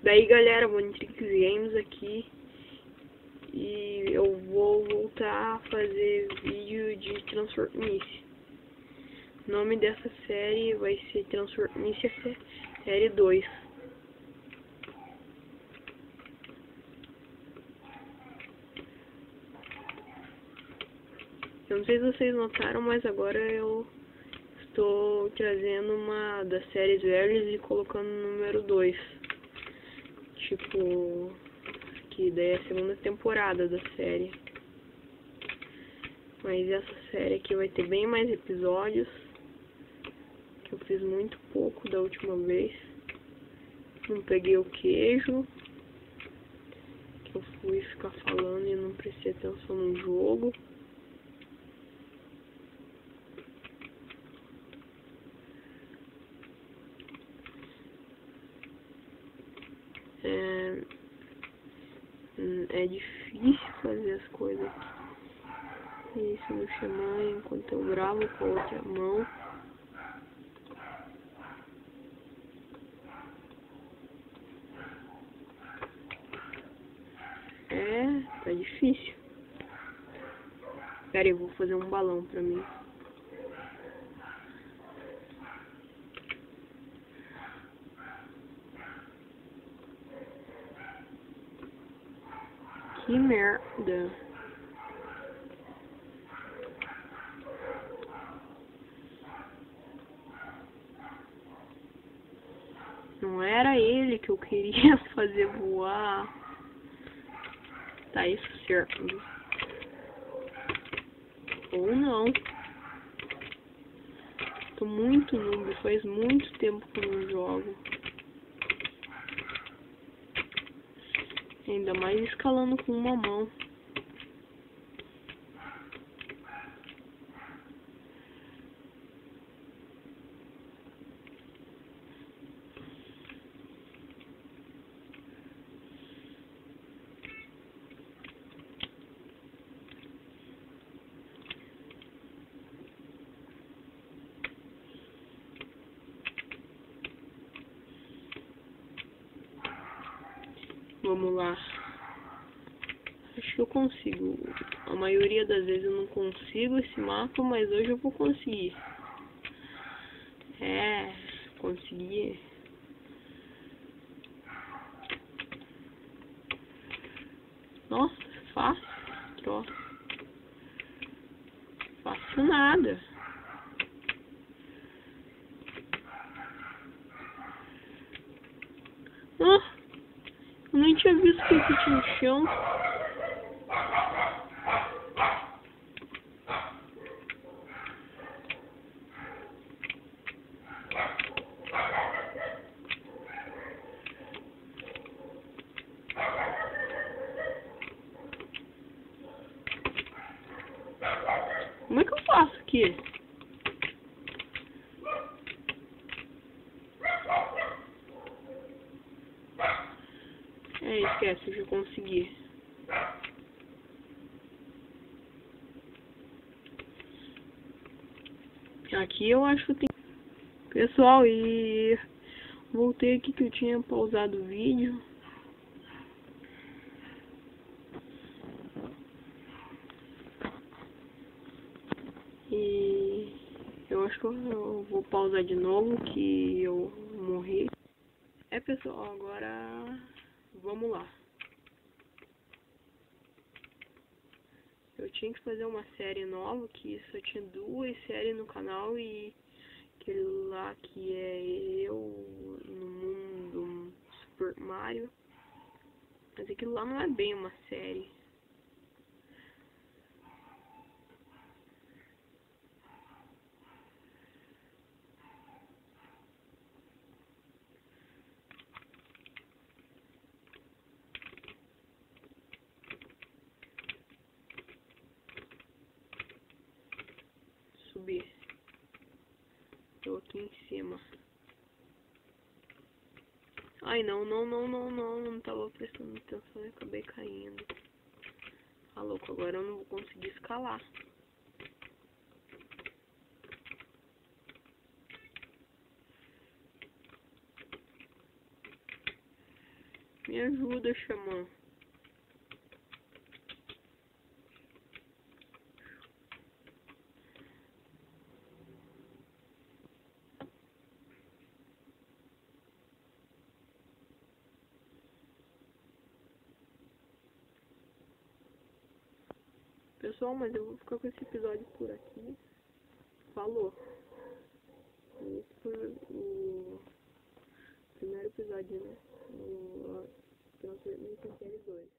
Daí galera, Monitrix Games aqui. E eu vou voltar a fazer vídeo de Transformice. O nome dessa série vai ser Transformice Série 2. Eu não sei se vocês notaram, mas agora eu estou trazendo uma das séries velhas e colocando no número 2. Tipo, que daí é a segunda temporada da série. Mas essa série aqui vai ter bem mais episódios. Que eu fiz muito pouco da última vez. Não peguei o queijo. Que eu fui ficar falando e não prestei atenção no jogo. É difícil fazer as coisas aqui. Isso no Xamã enquanto eu gravo com a outra mão. Tá difícil. Pera aí, eu vou fazer um balão pra mim. Que merda. Não era ele que eu queria fazer voar. Tá isso certo. Ou não. Tô muito noob, faz muito tempo que eu não jogo. Ainda mais escalando com uma mão. Vamos lá. Acho que eu consigo. A maioria das vezes eu não consigo esse mapa, mas hoje eu vou conseguir. Consegui. Nossa, fácil. Troço. Fácil nada. Eu nem tinha visto que aqui tinha um chão. Como é que eu faço aqui? Esquece, eu já consegui. Aqui eu acho que tem... Pessoal, e... voltei aqui que eu tinha pausado o vídeo. E... eu acho que eu vou pausar de novo, que eu morri. Pessoal, agora... vamos lá. Eu tinha que fazer uma série nova, que só tinha 2 séries no canal, e aquele lá que é eu no mundo Super Mario. Mas aquilo lá não é bem uma série. Subir. Tô aqui em cima. Ai, não tava prestando atenção e acabei caindo. Tá louco, agora eu não vou conseguir escalar. Me ajuda, Xamã. Pessoal, mas eu vou ficar com esse episódio por aqui. Falou. Esse foi o primeiro episódio, né? No Transformers 2.